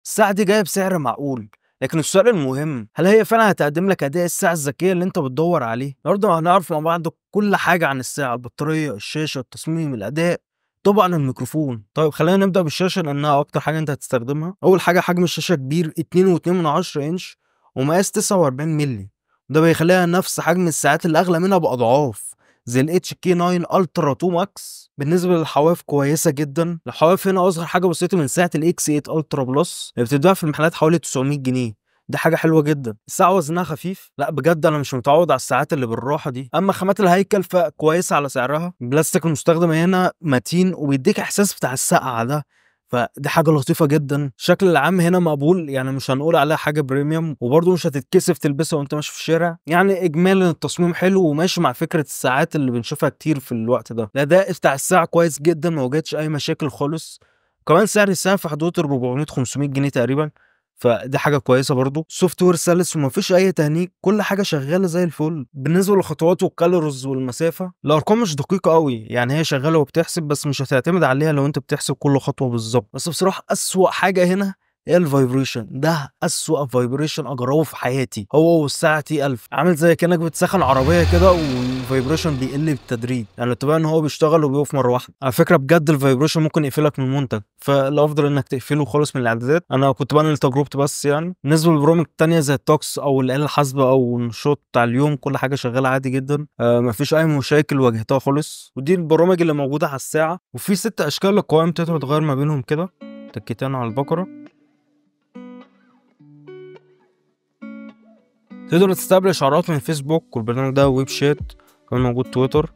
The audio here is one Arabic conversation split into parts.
الساعة دي جاية بسعر معقول، لكن السؤال المهم، هل هي فعلًا هتقدم لك أداء الساعة الذكية اللي أنت بتدوّر عليه؟ النهارده هنعرف مع بعض كل حاجة عن الساعة، البطارية، الشاشة، التصميم، الأداء، طبعًا الميكروفون. طيب خلّينا نبدأ بالشاشة لأنها أكتر حاجة أنت هتستخدمها. أول حاجة حجم الشاشة كبير 2.2 إنش ومقاس 49 مللي، وده بيخلّيها نفس حجم الساعات اللي أغلى منها بأضعاف، زي الHK9 Ultra 2 Max. بالنسبة للحواف كويسة جدًا، الحواف هنا أصغر حاجة بسيطة من ساعة الX8 Ultra Plus اللي بتتباع في المحلات حوالي 900 جنيه. دي حاجة حلوة جدًا. الساعة وزنها خفيف؟ لأ بجد أنا مش متعود على الساعات اللي بالراحة دي. أمّا خامات الهيكل فكويسة على سعرها، البلاستيك المستخدم هنا متين وبيدّيك إحساس بتاع السقعة ده، فدي حاجة لطيفة جدًا. الشكل العام هنا مقبول، يعني مش هنقول عليها حاجة premium وبرضه مش هتتكسف تلبسها وأنت ماشي في الشارع. يعني إجمالًا التصميم حلو وماشي مع فكرة الساعات اللي بنشوفها كتير في الوقت ده. الأداء بتاع الساعة كويس جدًا، ما واجهتش أي مشاكل خالص. كمان سعر الساعة في حدود ال400، 500 جنيه تقريبًا، فدي حاجة كويسة برضه. السوفت وير سلس وما فيش أي تهنيج، كل حاجة شغالة زي الفل. بالنسبة للخطوات والكالوريز والمسافة، الأرقام مش دقيقة أوي، يعني هي شغالة وبتحسب بس مش هتعتمد عليها لو أنت بتحسب كل خطوة بالضبط. بس بصراحة أسوأ حاجة هنا هي الفايبريشن، ده أسوأ فايبريشن أجربه في حياتي، هو والساعة T1000. عامل زي كأنك بتسخن عربية كده والفايبريشن بيقل بالتدريج، يعني تبقى إن هو بيشتغل وبيقف مرة واحدة. على فكرة بجد الفايبريشن ممكن يقفلك من المنتج، فالأفضل إنك تقفله خالص من الإعدادات. أنا كنت بانقل تجربتي بس يعني. بالنسبة للبرامج التانية زي التوكس أو الآلة الحاسبة أو النشاط بتاع اليوم، كل حاجة شغالة عادي جدًا، مفيش أي مشاكل واجهتها خالص. ودي البرامج اللي موجودة على الساعة، وفي 6 أشكال للقوائم تقدر تغير ما بينهم كده، تكتين على البقرة. تقدر تستقبل إشعارات من فيسبوك، والبرنامج ده ويب شات، كمان موجود تويتر،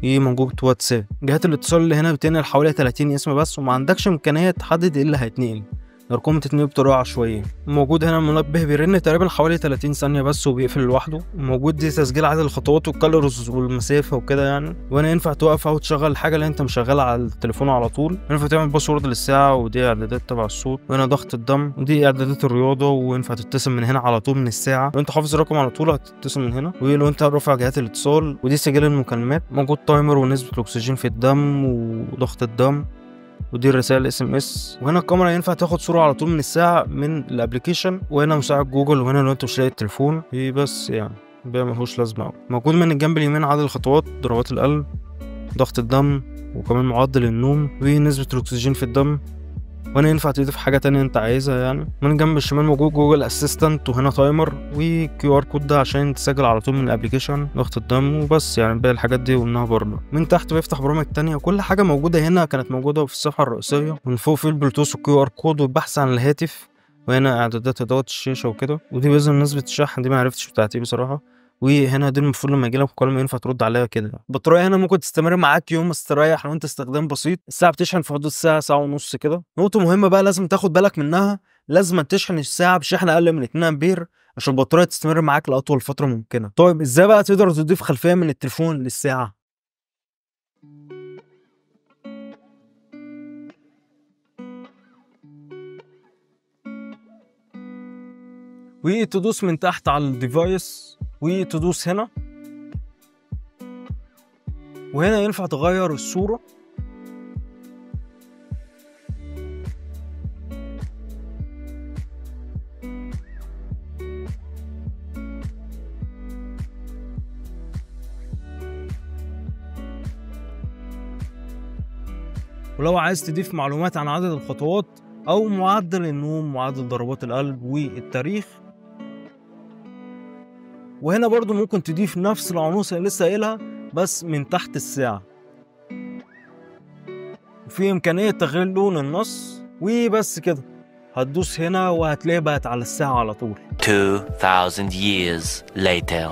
موجود واتساب. جهات الاتصال اللي هنا بتنقل حوالي 30 اسم بس، وما عندكش إمكانية تحدد إيه اللي هيتنقل، الأرقام بتتنقل بطريقة عشوائية. موجود هنا منبه بيرن تقريبا حوالي 30 ثانية بس وبيقفل لوحده. موجود دي تسجيل عدد الخطوات والكالوريز والمسافة وكده يعني. وهنا ينفع توقف أو تشغل الحاجة اللي أنت مشغلها على التليفون على طول. ينفع تعمل باسورد للساعة، ودي إعدادات تبع الصوت. وهنا ضغط الدم، ودي إعدادات الرياضة، وينفع تتصل من هنا على طول من الساعة. لو أنت حافظ الرقم على طول هتتصل من هنا. ولو أنت رافع جهات الاتصال، ودي سجل المكالمات. موجود تايمر ونسبة الأكسجين في الدم وضغط الدم، ودي الرسائل SMS. وهنا الكاميرا ينفع تاخد صورة على طول من الساعة من الابليكيشن. وهنا مساعد جوجل. وهنا لو انت مش لاقي التليفون بس يعني بقى ملهوش لازمة أوي. موجود من الجنب اليمين عدد الخطوات، ضربات القلب، ضغط الدم، وكمان معدل النوم ونسبة الأكسجين في الدم. وهنا ينفع تضيف حاجة تانية انت عايزها يعني. من الجنب الشمال موجود جوجل اسيستنت، وهنا تايمر وQR كود ده عشان تسجل على طول من الابليكيشن، ضغط الدم وبس يعني. باقي الحاجات دي قلناها برضه. من تحت بيفتح برامج تانية، وكل حاجة موجودة هنا كانت موجودة في الصفحة الرئيسية. من فوق في البلوتوث والQR كود والبحث عن الهاتف، وهنا اعدادات ادوات الشاشة وكده. ودي بإذن نسبة الشحن، دي معرفتش بتاعتي بصراحة. وهنا دي المفروض لما يجيلك مكالمة ينفع ترد عليها كده. البطارية هنا ممكن تستمر معاك يوم مستريح لو انت استخدام بسيط. الساعة بتشحن في حدود ساعة، ساعة ونص كده. نقطة مهمة بقى لازم تاخد بالك منها، لازم تشحن الساعة بشحن أقل من 2 أمبير عشان البطارية تستمر معاك لأطول فترة ممكنة. طيب ازاي بقى تقدر تضيف خلفية من التليفون للساعة؟ وتدوس من تحت على الديفايس، وتدوس هنا. وهنا ينفع تغير الصورة، ولو عايز تضيف معلومات عن عدد الخطوات أو معدل النوم، معدل ضربات القلب والتاريخ. وهنا برضو ممكن تضيف نفس العناصر اللي لسه قايلها بس من تحت الساعة. وفي إمكانية تغيير لون النص. وبس كده، هتدوس هنا وهتلاقي بقت على الساعة على طول. 2000 years later.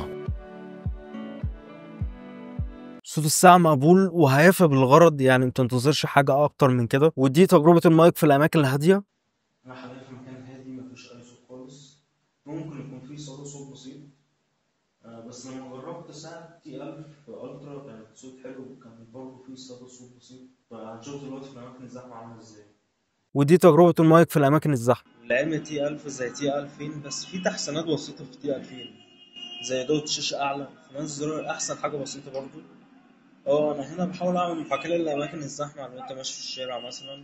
صوت الساعة مقبول وهيفي بالغرض، يعني متنتظرش حاجة أكتر من كده. ودي تجربة المايك في الأماكن الهادية. أنا حاليا في مكان هادي مفيش أي صوت خالص، ممكن يكون فيه صوت بسيط. بس لما جربت ساعة T1000 ألترا كانت صوت حلو، وكان برضه فيه صوت بسيط. فهنشوف دلوقتي في الأماكن الزحمة عاملة إزاي. ودي تجربة المايك في الأماكن الزحمة. لعلم T1000 زي T2000 بس في تحسينات بسيطة في T2000، زي ضوء شاشة أعلى، في نفس الزرار أحسن حاجة بسيطة برضه. أنا هنا بحاول أعمل محاكاة للأماكن الزحمة لو أنت ماشي في الشارع مثلا.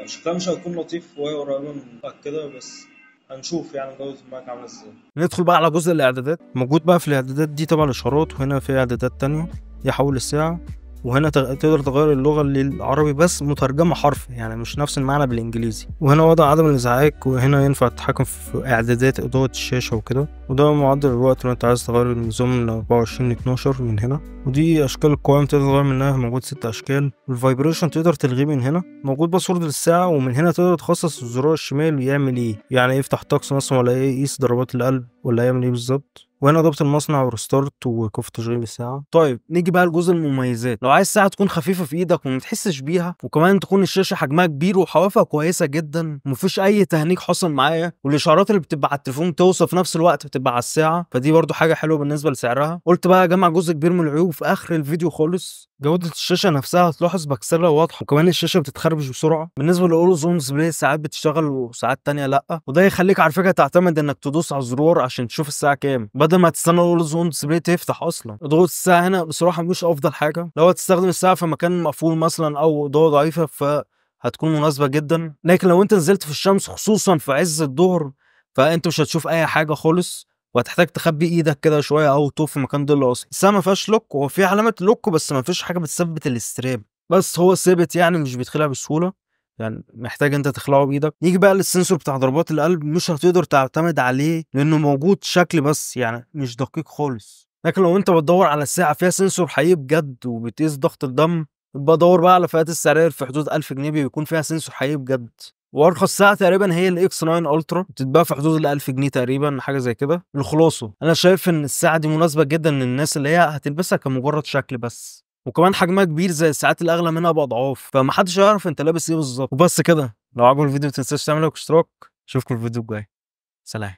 شكلها مش هيكون لطيف وهي قريبة من كده، بس هنشوف يعني جودة المايك عاملة ازاي. ندخل بقى على جزء الاعدادات. موجود بقى في الاعدادات دي طبعا اشارات، وهنا في اعدادات تانية يحول الساعة، وهنا تقدر تغير اللغة للعربي بس مترجمة حرف، يعني مش نفس المعنى بالانجليزي. وهنا وضع عدم الازعاج، وهنا ينفع التحكم في اعدادات اضاءة الشاشة وكده. وده معدل الوقت لو انت عايز تغير النظام من 24 ل 12 من هنا. ودي اشكال القوائم تقدر تغير منها، موجود 6 اشكال. والفايبريشن تقدر تلغيه من هنا. موجود باسورد للساعة، ومن هنا تقدر تخصص الزرار الشمال يعمل ايه، يعني يفتح طقس مثلا، ولا ايه يقيس ضربات القلب، ولا يعمل ايه بالظبط. وهنا ضبط المصنع وريستارت وكيف تشغيل الساعة. طيب نيجي بقى لجزء المميزات. لو عايز ساعة تكون خفيفة في ايدك وما تحسش بيها، وكمان تكون الشاشة حجمها كبير وحوافها كويسة جدا ومفيش اي تهنيج حصل معايا، والاشارات اللي بتبقى على التليفون توصل في نفس الوقت بتبقى على الساعة، فدي برضو حاجة حلوة بالنسبة لسعرها. قلت بقى اجمع جزء كبير من العيوب في اخر الفيديو خالص. جودة الشاشة نفسها هتلاحظ بكسلة واضحة، وكمان الشاشة بتتخربش بسرعة. بالنسبة للأولوزون ديسبلاي ساعات بتشتغل وساعات تانية لأ، وده يخليك على فكرة تعتمد إنك تدوس على الزرار عشان تشوف الساعة كام، بدل ما تستنى الأولوزون ديسبلاي تفتح أصلا. إضاءة الساعة هنا بصراحة مش أفضل حاجة. لو هتستخدم الساعة في مكان مقفول مثلا أو إضاءة ضعيفة فهتكون مناسبة جدا، لكن لو أنت نزلت في الشمس خصوصا في عز الظهر فأنت مش هتشوف أي حاجة خالص، وهتحتاج تخبي ايدك كده شويه او تقف في مكان ضل اصلا. الساعه ما فيهاش لوك، هو في علامه لوك بس ما فيش حاجه بتثبت الاستراب، بس هو ثابت يعني مش بيتخلع بسهوله، يعني محتاج انت تخلعه بايدك. نيجي بقى للسنسور بتاع ضربات القلب، مش هتقدر تعتمد عليه لانه موجود شكل بس، يعني مش دقيق خالص. لكن لو انت بتدور على ساعه فيها سنسور حقيقي بجد وبتقيس ضغط الدم، يبقى دور بقى على الفئات السعريه في حدود 1000 جنيه بيكون فيها سنسور حقيقي بجد. وارخص ساعه تقريبا هي الاكس 9 الترا، بتتباع في حدود ال 1000 جنيه تقريبا، حاجه زي كده. الخلاصه انا شايف ان الساعه دي مناسبه جدا للناس اللي هي هتلبسها كمجرد شكل بس، وكمان حجمها كبير زي الساعات الاغلى منها باضعاف، فمحدش يعرف انت لابس ايه بالظبط. وبس كده، لو عجبك الفيديو متنساش تعمل لايك واشتراك. اشوفكم في الفيديو الجاي. سلام.